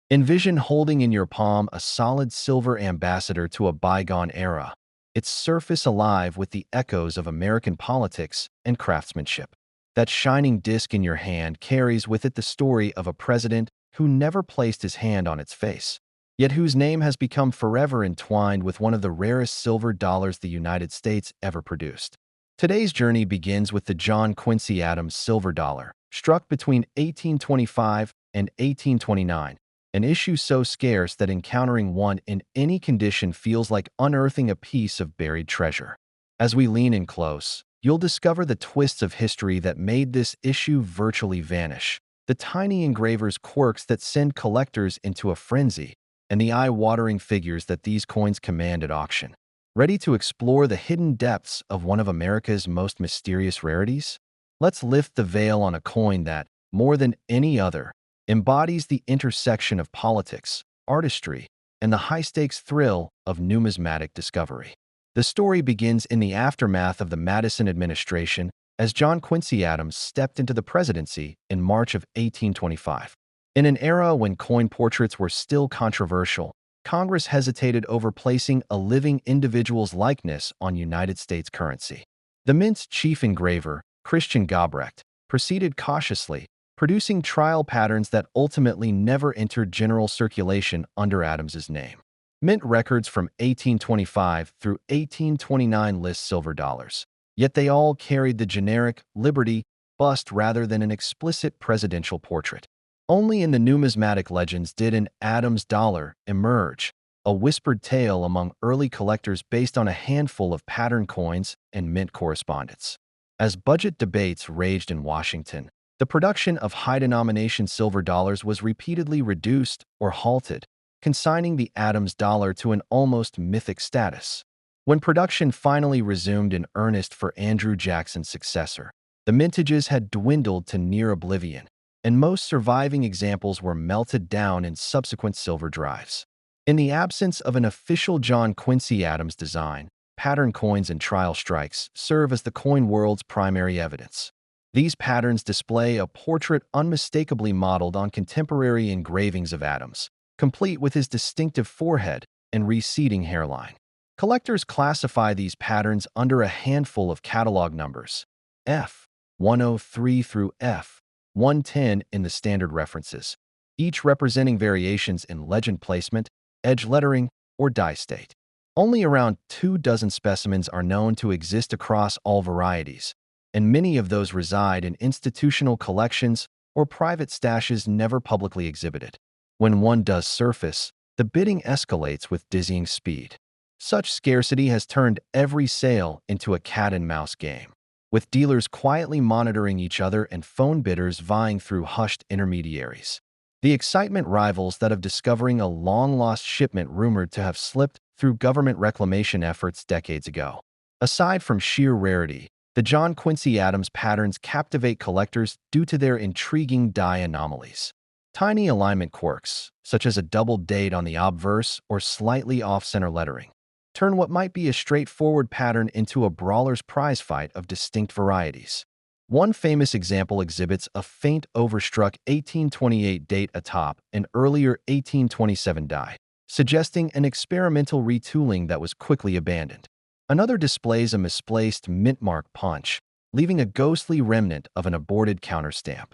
Envision holding in your palm a solid silver ambassador to a bygone era, its surface alive with the echoes of American politics and craftsmanship. That shining disc in your hand carries with it the story of a president who never placed his hand on its face, yet whose name has become forever entwined with one of the rarest silver dollars the United States ever produced. Today's journey begins with the John Quincy Adams silver dollar, struck between 1825 and 1829, an issue so scarce that encountering one in any condition feels like unearthing a piece of buried treasure. As we lean in close, you'll discover the twists of history that made this issue virtually vanish, the tiny engraver's quirks that send collectors into a frenzy, and the eye-watering figures that these coins command at auction. Ready to explore the hidden depths of one of America's most mysterious rarities? Let's lift the veil on a coin that, more than any other, embodies the intersection of politics, artistry, and the high-stakes thrill of numismatic discovery. The story begins in the aftermath of the Madison administration as John Quincy Adams stepped into the presidency in March of 1825. In an era when coin portraits were still controversial, Congress hesitated over placing a living individual's likeness on United States currency. The Mint's chief engraver, Christian Gobrecht, proceeded cautiously, producing trial patterns that ultimately never entered general circulation under Adams's name. Mint records from 1825 through 1829 list silver dollars, yet they all carried the generic Liberty bust rather than an explicit presidential portrait. Only in the numismatic legends did an Adams dollar emerge, a whispered tale among early collectors based on a handful of pattern coins and mint correspondence. As budget debates raged in Washington, the production of high-denomination silver dollars was repeatedly reduced or halted, consigning the Adams dollar to an almost mythic status. When production finally resumed in earnest for Andrew Jackson's successor, the mintages had dwindled to near oblivion, and most surviving examples were melted down in subsequent silver drives. In the absence of an official John Quincy Adams design, pattern coins and trial strikes serve as the coin world's primary evidence. These patterns display a portrait unmistakably modeled on contemporary engravings of Adams, complete with his distinctive forehead and receding hairline. Collectors classify these patterns under a handful of catalog numbers, F103 through F110 in the standard references, each representing variations in legend placement, edge lettering, or die state. Only around 24 specimens are known to exist across all varieties, and many of those reside in institutional collections or private stashes never publicly exhibited. When one does surface, the bidding escalates with dizzying speed. Such scarcity has turned every sale into a cat-and-mouse game, with dealers quietly monitoring each other and phone bidders vying through hushed intermediaries. The excitement rivals that of discovering a long-lost shipment rumored to have slipped through government reclamation efforts decades ago. Aside from sheer rarity, the John Quincy Adams patterns captivate collectors due to their intriguing die anomalies. Tiny alignment quirks, such as a double date on the obverse or slightly off-center lettering, turn what might be a straightforward pattern into a brawler's prize fight of distinct varieties. One famous example exhibits a faint overstruck 1828 date atop an earlier 1827 die, suggesting an experimental retooling that was quickly abandoned. Another displays a misplaced mint-mark punch, leaving a ghostly remnant of an aborted counterstamp.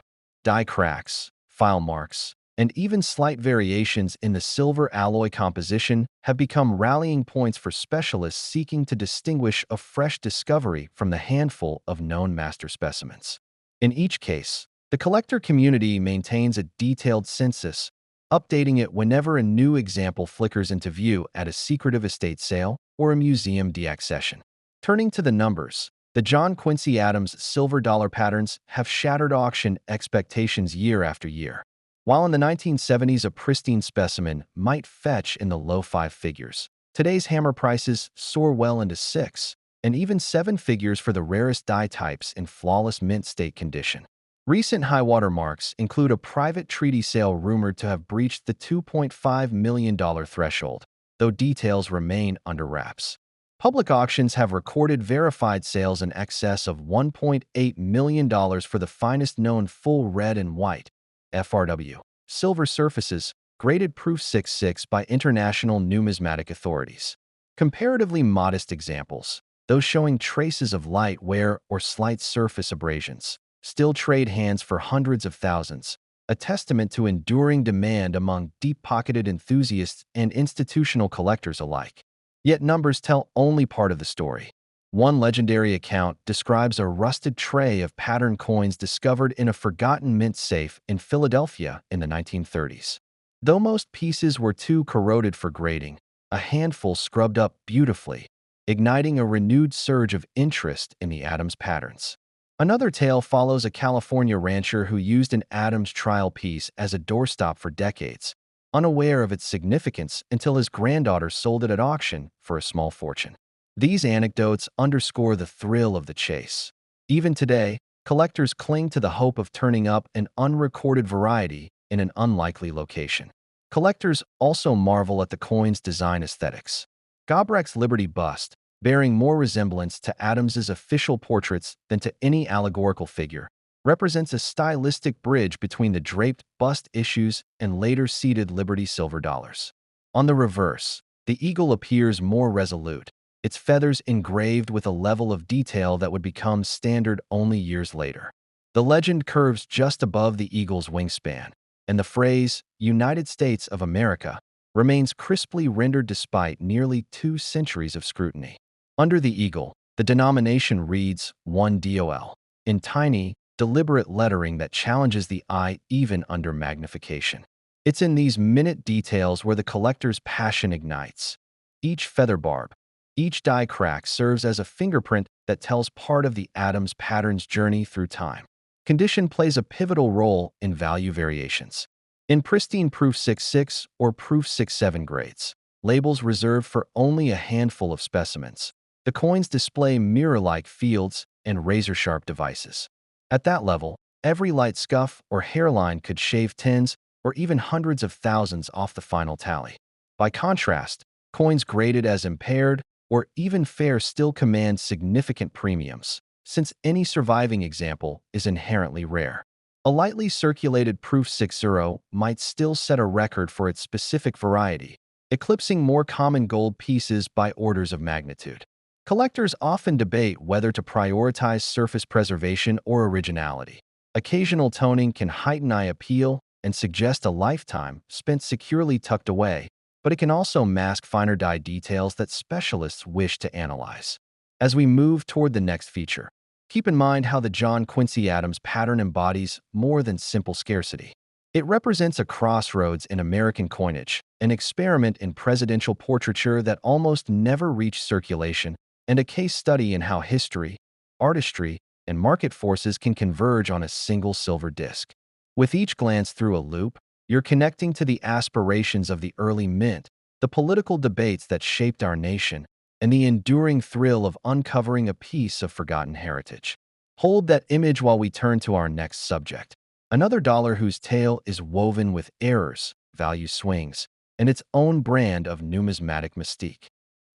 Die cracks, file marks, and even slight variations in the silver alloy composition have become rallying points for specialists seeking to distinguish a fresh discovery from the handful of known master specimens. In each case, the collector community maintains a detailed census, updating it whenever a new example flickers into view at a secretive estate sale or a museum deaccession. Turning to the numbers, the John Quincy Adams silver dollar patterns have shattered auction expectations year after year. While in the 1970s a pristine specimen might fetch in the low five figures, today's hammer prices soar well into six, and even seven figures for the rarest die types in flawless mint state condition. Recent high-water marks include a private treaty sale rumored to have breached the $2.5 million threshold, though details remain under wraps. Public auctions have recorded verified sales in excess of $1.8 million for the finest known full red and white (FRW) silver surfaces, graded proof 6.6 by international numismatic authorities. Comparatively modest examples, those showing traces of light wear or slight surface abrasions, still trade hands for hundreds of thousands, a testament to enduring demand among deep-pocketed enthusiasts and institutional collectors alike. Yet numbers tell only part of the story. One legendary account describes a rusted tray of patterned coins discovered in a forgotten mint safe in Philadelphia in the 1930s. Though most pieces were too corroded for grading, a handful scrubbed up beautifully, igniting a renewed surge of interest in the Adams patterns. Another tale follows a California rancher who used an Adams trial piece as a doorstop for decades, unaware of its significance until his granddaughter sold it at auction for a small fortune. These anecdotes underscore the thrill of the chase. Even today, collectors cling to the hope of turning up an unrecorded variety in an unlikely location. Collectors also marvel at the coin's design aesthetics. Gobrecht's Liberty bust, bearing more resemblance to Adams's official portraits than to any allegorical figure, represents a stylistic bridge between the draped bust issues and later seated Liberty silver dollars. On the reverse, the eagle appears more resolute, its feathers engraved with a level of detail that would become standard only years later. The legend curves just above the eagle's wingspan, and the phrase, United States of America, remains crisply rendered despite nearly 2 centuries of scrutiny. Under the eagle, the denomination reads 1DOL, in tiny, deliberate lettering that challenges the eye even under magnification. It's in these minute details where the collector's passion ignites. Each feather barb, each die crack serves as a fingerprint that tells part of the Adams pattern's journey through time. Condition plays a pivotal role in value variations. In pristine Proof 6.6 or Proof 6.7 grades, labels reserved for only a handful of specimens, the coins display mirror-like fields and razor-sharp devices. At that level, every light scuff or hairline could shave tens or even hundreds of thousands off the final tally. By contrast, coins graded as impaired or even fair still command significant premiums, since any surviving example is inherently rare. A lightly circulated Proof 6.0 might still set a record for its specific variety, eclipsing more common gold pieces by orders of magnitude. Collectors often debate whether to prioritize surface preservation or originality. Occasional toning can heighten eye appeal and suggest a lifetime spent securely tucked away, but it can also mask finer die details that specialists wish to analyze. As we move toward the next feature, keep in mind how the John Quincy Adams pattern embodies more than simple scarcity. It represents a crossroads in American coinage, an experiment in presidential portraiture that almost never reached circulation, and a case study in how history, artistry, and market forces can converge on a single silver disc. With each glance through a loop, you're connecting to the aspirations of the early mint, the political debates that shaped our nation, and the enduring thrill of uncovering a piece of forgotten heritage. Hold that image while we turn to our next subject. Another dollar whose tale is woven with errors, value swings, and its own brand of numismatic mystique.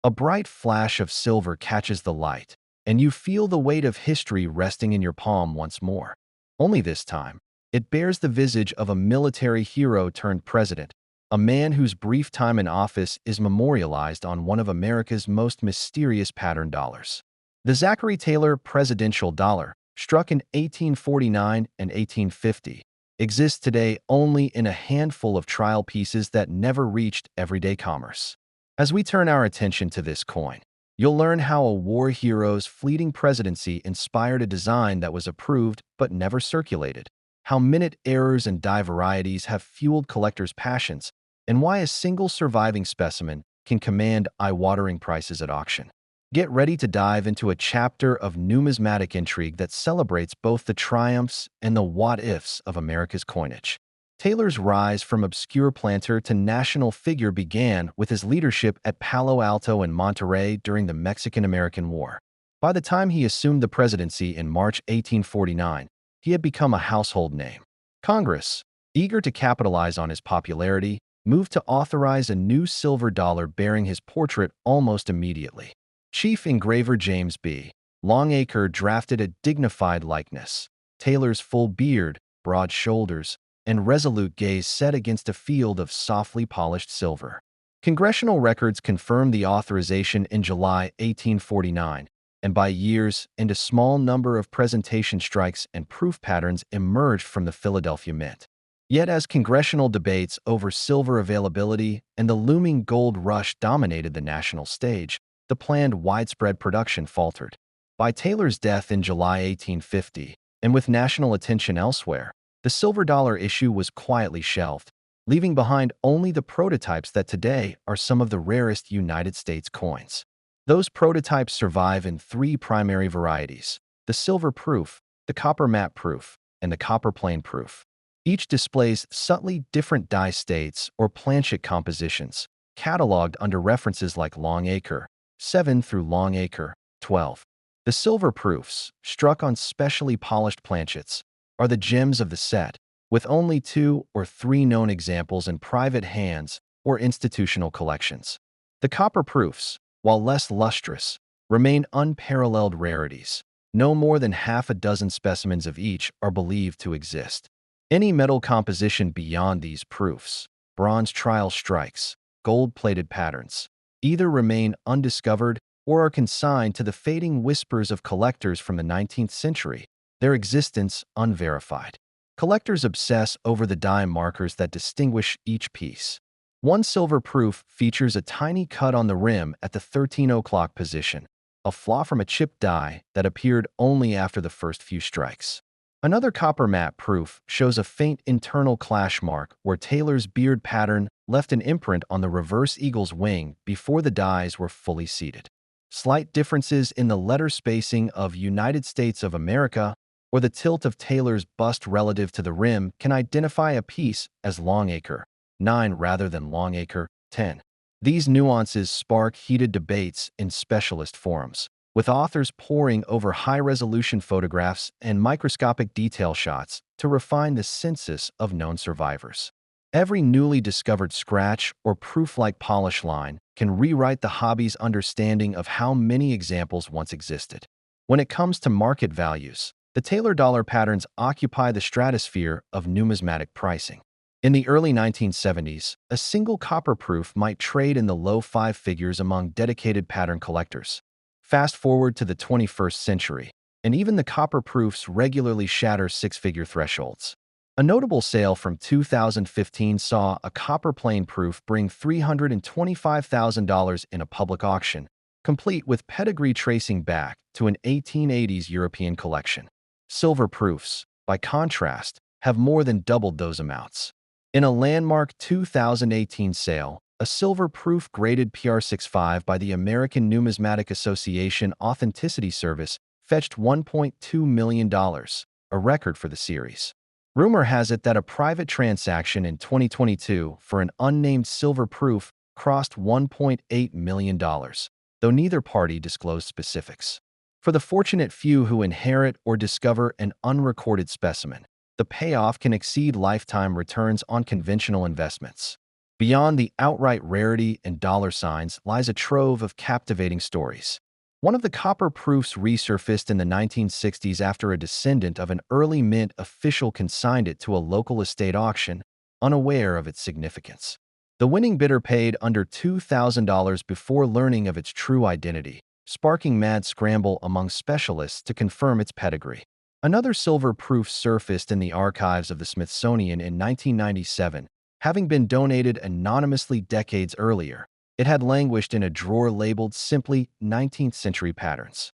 A bright flash of silver catches the light, and you feel the weight of history resting in your palm once more. Only this time, it bears the visage of a military hero turned president, a man whose brief time in office is memorialized on one of America's most mysterious pattern dollars. The Zachary Taylor presidential dollar, struck in 1849 and 1850, exists today only in a handful of trial pieces that never reached everyday commerce. As we turn our attention to this coin, you'll learn how a war hero's fleeting presidency inspired a design that was approved but never circulated, how minute errors and die varieties have fueled collectors' passions, and why a single surviving specimen can command eye-watering prices at auction. Get ready to dive into a chapter of numismatic intrigue that celebrates both the triumphs and the what-ifs of America's coinage. Taylor's rise from obscure planter to national figure began with his leadership at Palo Alto and Monterrey during the Mexican-American War. By the time he assumed the presidency in March 1849, he had become a household name. Congress, eager to capitalize on his popularity, moved to authorize a new silver dollar bearing his portrait almost immediately. Chief engraver James B. Longacre drafted a dignified likeness. Taylor's full beard, broad shoulders, and resolute gaze set against a field of softly polished silver. Congressional records confirmed the authorization in July 1849, and by years, and a small number of presentation strikes and proof patterns emerged from the Philadelphia Mint. Yet as congressional debates over silver availability and the looming gold rush dominated the national stage, the planned widespread production faltered. By Taylor's death in July 1850, and with national attention elsewhere, the silver dollar issue was quietly shelved, leaving behind only the prototypes that today are some of the rarest United States coins. Those prototypes survive in three primary varieties: the silver proof, the copper matte proof, and the copper plain proof. Each displays subtly different die states or planchet compositions, cataloged under references like Longacre 7 through Longacre 12. The silver proofs, struck on specially polished planchets, are the gems of the set, with only 2 or 3 known examples in private hands or institutional collections. The copper proofs, while less lustrous, remain unparalleled rarities. No more than half a dozen specimens of each are believed to exist. Any metal composition beyond these proofs, bronze trial strikes, gold-plated patterns, either remain undiscovered or are consigned to the fading whispers of collectors from the 19th century, their existence unverified. Collectors obsess over the die markers that distinguish each piece. One silver proof features a tiny cut on the rim at the 13 o'clock position, a flaw from a chipped die that appeared only after the first few strikes. Another copper matte proof shows a faint internal clash mark where Taylor's beard pattern left an imprint on the reverse eagle's wing before the dies were fully seated. Slight differences in the letter spacing of United States of America or the tilt of Taylor's bust relative to the rim can identify a piece as Longacre 9 rather than Longacre 10. These nuances spark heated debates in specialist forums, with authors poring over high-resolution photographs and microscopic detail shots to refine the census of known survivors. Every newly discovered scratch or proof-like polish line can rewrite the hobby's understanding of how many examples once existed. When it comes to market values, the Taylor dollar patterns occupy the stratosphere of numismatic pricing. In the early 1970s, a single copper proof might trade in the low 5 figures among dedicated pattern collectors. Fast forward to the 21st century, and even the copper proofs regularly shatter 6-figure thresholds. A notable sale from 2015 saw a copper plain proof bring $325,000 in a public auction, complete with pedigree tracing back to an 1880s European collection. Silver proofs, by contrast, have more than doubled those amounts. In a landmark 2018 sale, a silver proof graded PR65 by the American Numismatic Association Authenticity Service fetched $1.2 million, a record for the series. Rumor has it that a private transaction in 2022 for an unnamed silver proof crossed $1.8 million, though neither party disclosed specifics. For the fortunate few who inherit or discover an unrecorded specimen, the payoff can exceed lifetime returns on conventional investments. Beyond the outright rarity and dollar signs lies a trove of captivating stories. One of the copper proofs resurfaced in the 1960s after a descendant of an early mint official consigned it to a local estate auction, unaware of its significance. The winning bidder paid under $2,000 before learning of its true identity, sparking mad scramble among specialists to confirm its pedigree. Another silver proof surfaced in the archives of the Smithsonian in 1997, having been donated anonymously decades earlier. It had languished in a drawer labeled simply 19th Century Patterns.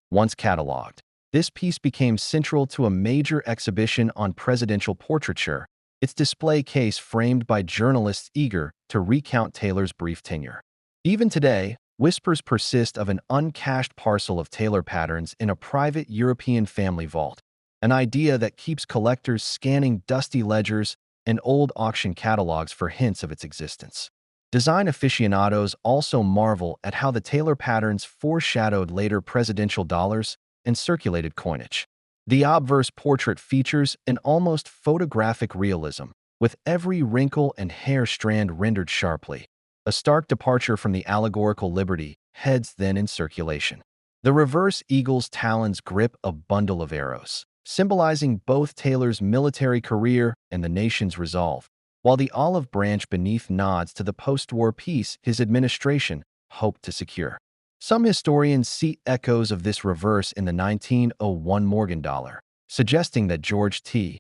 Once cataloged, this piece became central to a major exhibition on presidential portraiture, its display case framed by journalists eager to recount Taylor's brief tenure. Even today, whispers persist of an uncached parcel of Taylor patterns in a private European family vault, an idea that keeps collectors scanning dusty ledgers and old auction catalogs for hints of its existence. Design aficionados also marvel at how the Taylor patterns foreshadowed later presidential dollars and circulated coinage. The obverse portrait features an almost photographic realism, with every wrinkle and hair strand rendered sharply, a stark departure from the allegorical Liberty heads then in circulation. The reverse eagle's talons grip a bundle of arrows, symbolizing both Taylor's military career and the nation's resolve, while the olive branch beneath nods to the post-war peace his administration hoped to secure. Some historians see echoes of this reverse in the 1901 Morgan dollar, suggesting that George T.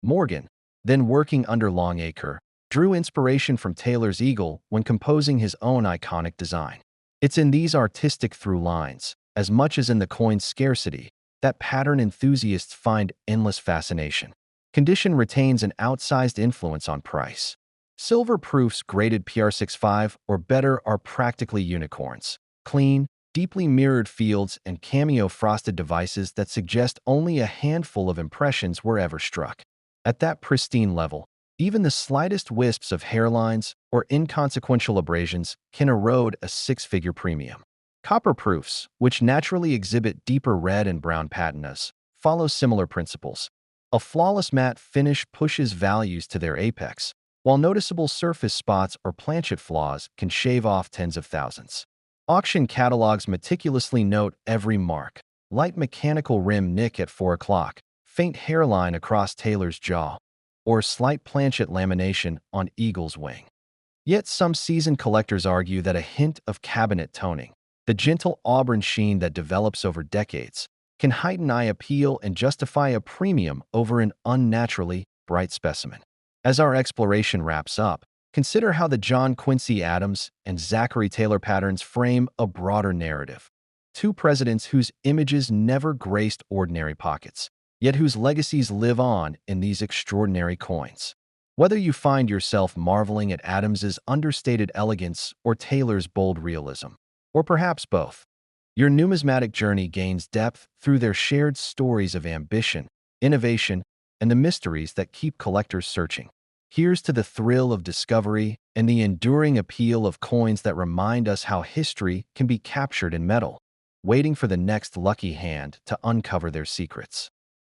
Morgan, then working under Longacre, drew inspiration from Taylor's eagle when composing his own iconic design. It's in these artistic through lines, as much as in the coin's scarcity, that pattern enthusiasts find endless fascination. Condition retains an outsized influence on price. Silver proofs graded PR65 or better are practically unicorns. Clean, deeply mirrored fields and cameo frosted devices that suggest only a handful of impressions were ever struck. At that pristine level, even the slightest wisps of hairlines or inconsequential abrasions can erode a six-figure premium. Copper proofs, which naturally exhibit deeper red and brown patinas, follow similar principles. A flawless matte finish pushes values to their apex, while noticeable surface spots or planchet flaws can shave off tens of thousands. Auction catalogs meticulously note every mark: light mechanical rim nick at 4 o'clock, faint hairline across Taylor's jaw, or slight planchet lamination on Eagle's wing. Yet some seasoned collectors argue that a hint of cabinet toning, the gentle auburn sheen that develops over decades, can heighten eye appeal and justify a premium over an unnaturally bright specimen. As our exploration wraps up, consider how the John Quincy Adams and Zachary Taylor patterns frame a broader narrative. Two presidents whose images never graced ordinary pockets, yet whose legacies live on in these extraordinary coins. Whether you find yourself marveling at Adams's understated elegance or Taylor's bold realism, or perhaps both, your numismatic journey gains depth through their shared stories of ambition, innovation, and the mysteries that keep collectors searching. Here's to the thrill of discovery and the enduring appeal of coins that remind us how history can be captured in metal, waiting for the next lucky hand to uncover their secrets.